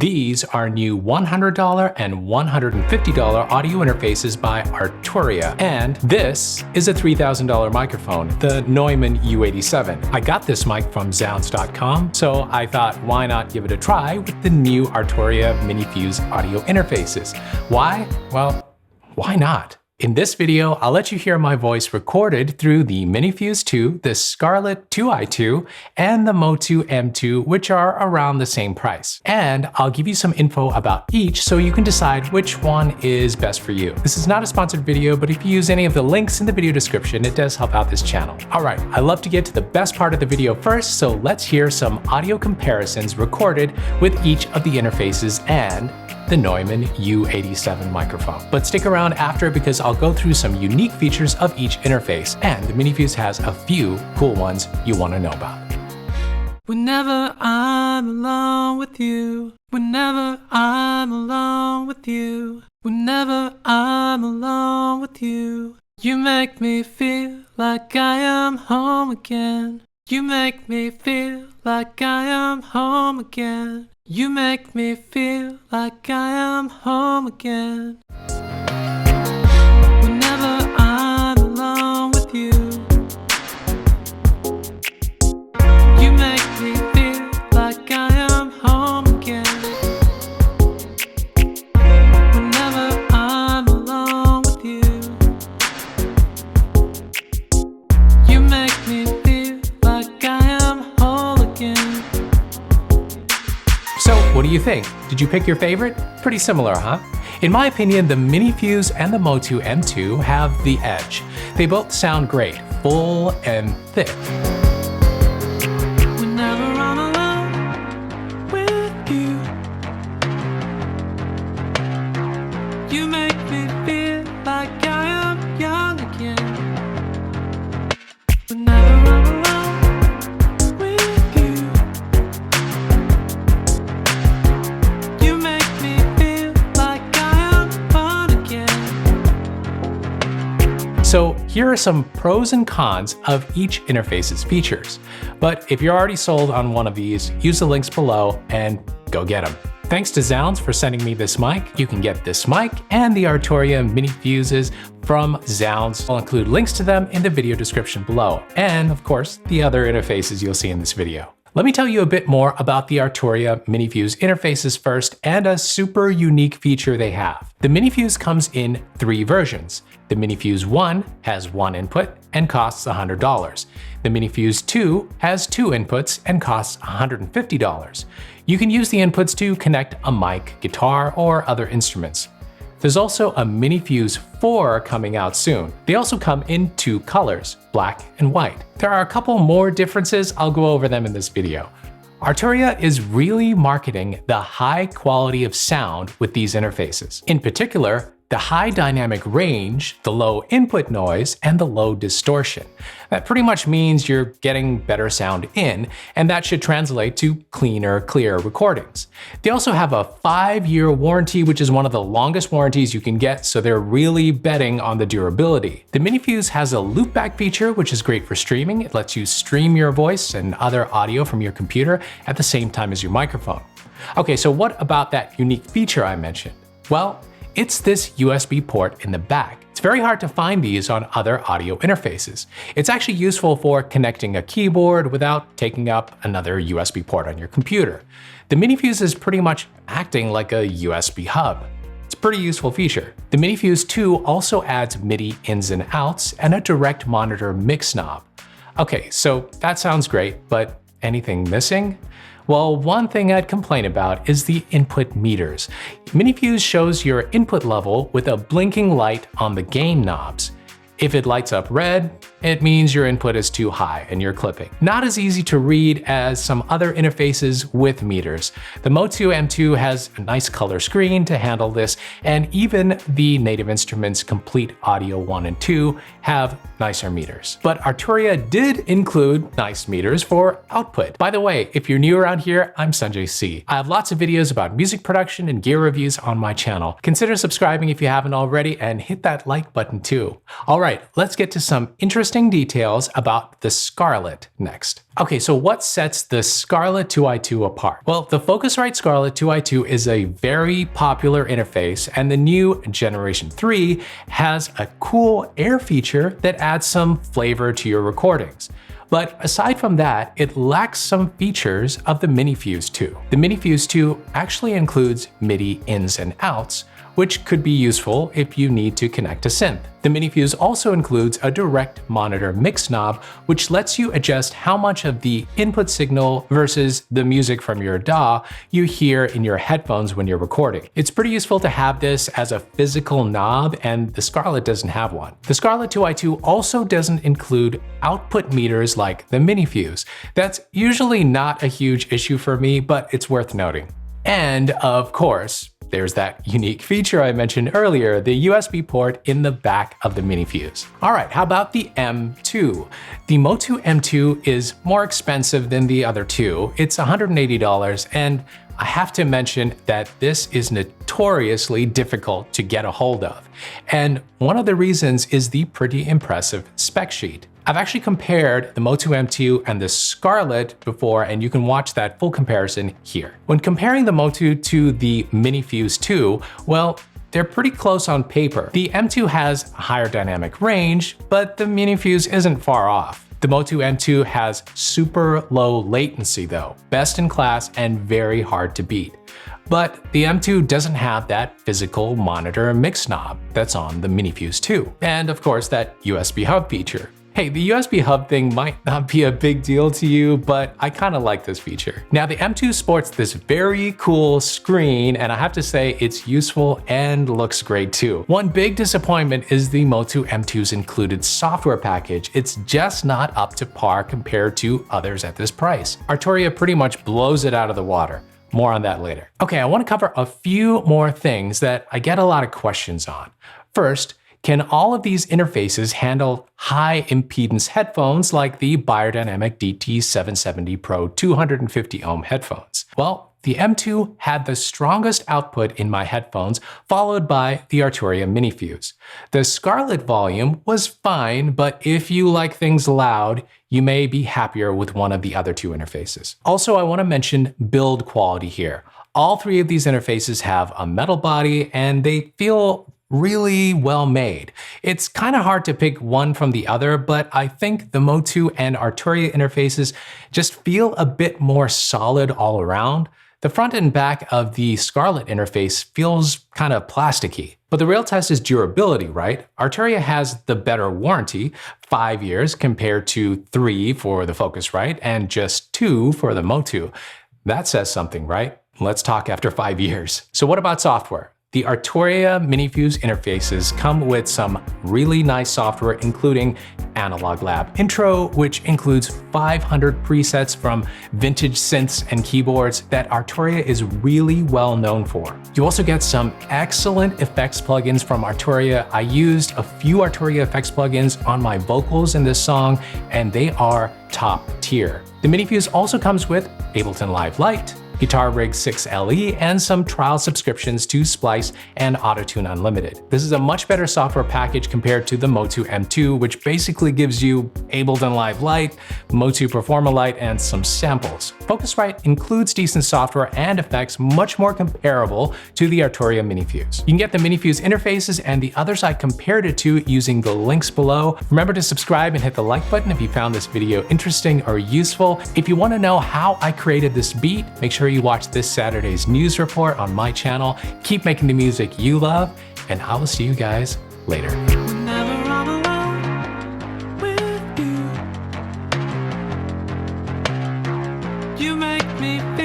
These are new $100 and $150 audio interfaces by Arturia, and this is a $3,000 microphone, the Neumann U87. I got this mic from Sounds.com, so I thought why not give it a try with the new Arturia MiniFuse audio interfaces. Why? Well, why not? In this video, I'll let you hear my voice recorded through the MiniFuse 2, the Scarlett 2i2, and the MOTU M2, which are around the same price. And I'll give you some info about each so you can decide which one is best for you. This is not a sponsored video, but if you use any of the links in the video description, it does help out this channel. Alright, I love to get to the best part of the video first, so let's hear some audio comparisons recorded with each of the interfaces and the Neumann U87 microphone. But stick around after because I'll go through some unique features of each interface, and the MiniFuse has a few cool ones you want to know about. Whenever I'm alone with you, whenever I'm alone with you, whenever I'm alone with you, you make me feel like I am home again. You make me feel like I am home again. You make me feel like I am home again. Whenever I'm alone with you, you make me feel like I am home again. Whenever I'm alone with you, you make me feel like I am whole again. So what do you think? Did you pick your favorite? Pretty similar, huh? In my opinion, the MiniFuse and the MOTU M2 have the edge. They both sound great, full and thick. Whenever I'm alone with you, you make me feel like I am young again. Whenever I'm alone with you, you make me feel like I am fun again. So here are some pros and cons of each interface's features. But if you're already sold on one of these, use the links below and go get them. Thanks to Sounds for sending me this mic. You can get this mic and the Arturia MiniFuses from Sounds. I'll include links to them in the video description below, and of course, the other interfaces you'll see in this video. Let me tell you a bit more about the Arturia MiniFuse interfaces first and a super unique feature they have. The MiniFuse comes in 3 versions. The MiniFuse 1 has 1 input and costs $100. The MiniFuse 2 has 2 inputs and costs $150. You can use the inputs to connect a mic, guitar, or other instruments. There's also a MiniFuse 4 coming out soon. They also come in 2 colors, black and white. There are a couple more differences, I'll go over them in this video. Arturia is really marketing the high quality of sound with these interfaces. In particular, the high dynamic range, the low input noise, and the low distortion. That pretty much means you're getting better sound in, and that should translate to cleaner, clear recordings. They also have a 5-year warranty, which is one of the longest warranties you can get, so they're really betting on the durability. The MiniFuse has a Loopback feature, which is great for streaming. It lets you stream your voice and other audio from your computer at the same time as your microphone. Okay, so what about that unique feature I mentioned? Well, it's this USB port in the back. It's very hard to find these on other audio interfaces. It's actually useful for connecting a keyboard without taking up another USB port on your computer. The MiniFuse is pretty much acting like a USB hub. It's a pretty useful feature. The MiniFuse 2 also adds MIDI ins and outs and a direct monitor mix knob. Okay, so that sounds great, but anything missing? Well, one thing I'd complain about is the input meters. MiniFuse shows your input level with a blinking light on the gain knobs. If it lights up red, it means your input is too high and you're clipping. Not as easy to read as some other interfaces with meters. The MOTU M2 has a nice color screen to handle this, and even the Native Instruments Complete Audio 1 and 2 have nicer meters. But Arturia did include nice meters for output. By the way, if you're new around here, I'm Sanjay. I have lots of videos about music production and gear reviews on my channel. Consider subscribing if you haven't already, and hit that like button too. Alright, right, let's get to some interesting details about the Scarlett next. Okay, so what sets the Scarlett 2i2 apart? Well, the Focusrite Scarlett 2i2 is a very popular interface, and the new Generation 3 has a cool air feature that adds some flavor to your recordings. But aside from that, it lacks some features of the MiniFuse 2. The MiniFuse 2 actually includes MIDI ins and outs, which could be useful if you need to connect a synth. The MiniFuse also includes a direct monitor mix knob, which lets you adjust how much of the input signal versus the music from your DAW you hear in your headphones when you're recording. It's pretty useful to have this as a physical knob, and the Scarlett doesn't have one. The Scarlett 2i2 also doesn't include output meters like the MiniFuse. That's usually not a huge issue for me, but it's worth noting. And of course, there's that unique feature I mentioned earlier, the USB port in the back of the MiniFuse. All right, how about the M2? The MOTU M2 is more expensive than the other two. It's $180, and I have to mention that this is notoriously difficult to get a hold of. And one of the reasons is the pretty impressive spec sheet. I've actually compared the MOTU M2 and the Scarlett before, and you can watch that full comparison here. When comparing the MOTU to the MiniFuse 2, well, they're pretty close on paper. The M2 has a higher dynamic range, but the MiniFuse isn't far off. The MOTU M2 has super low latency though, best in class and very hard to beat. But the M2 doesn't have that physical monitor mix knob that's on the MiniFuse 2. And of course, that USB hub feature. Hey, the USB hub thing might not be a big deal to you, but I kind of like this feature. Now, the M2 sports this very cool screen, and I have to say it's useful and looks great too. One big disappointment is the MOTU M2's included software package. It's just not up to par compared to others at this price. Arturia pretty much blows it out of the water. More on that later. Okay, I want to cover a few more things that I get a lot of questions on. First, can all of these interfaces handle high impedance headphones like the Beyerdynamic DT770 Pro 250 ohm headphones? Well, the M2 had the strongest output in my headphones, followed by the Arturia MiniFuse. The Scarlett volume was fine, but if you like things loud, you may be happier with one of the other two interfaces. Also, I want to mention build quality here. All three of these interfaces have a metal body, and they feel really well made. It's kind of hard to pick one from the other, but I think the MOTU and Arturia interfaces just feel a bit more solid all around. The front and back of the Scarlett interface feels kind of plasticky. But the real test is durability, right? Arturia has the better warranty, 5 years compared to 3 for the Focusrite and just 2 for the MOTU. That says something, right? Let's talk after 5 years. So what about software? The Arturia MiniFuse interfaces come with some really nice software, including Analog Lab Intro, which includes 500 presets from vintage synths and keyboards that Arturia is really well known for. You also get some excellent effects plugins from Arturia. I used a few Arturia effects plugins on my vocals in this song, and they are top tier. The MiniFuse also comes with Ableton Live Lite, Guitar Rig 6 LE, and some trial subscriptions to Splice and Autotune Unlimited. This is a much better software package compared to the MOTU M2, which basically gives you Ableton Live Lite, MOTU Performa Lite, and some samples. Focusrite includes decent software and effects much more comparable to the Arturia MiniFuse. You can get the MiniFuse interfaces and the others I compared it to using the links below. Remember to subscribe and hit the like button if you found this video interesting or useful. If you want to know how I created this beat, make sure you watch this Saturday's news report on my channel. Keep making the music you love, and I will see you guys later. Whenever I'm alone with you, you make me feel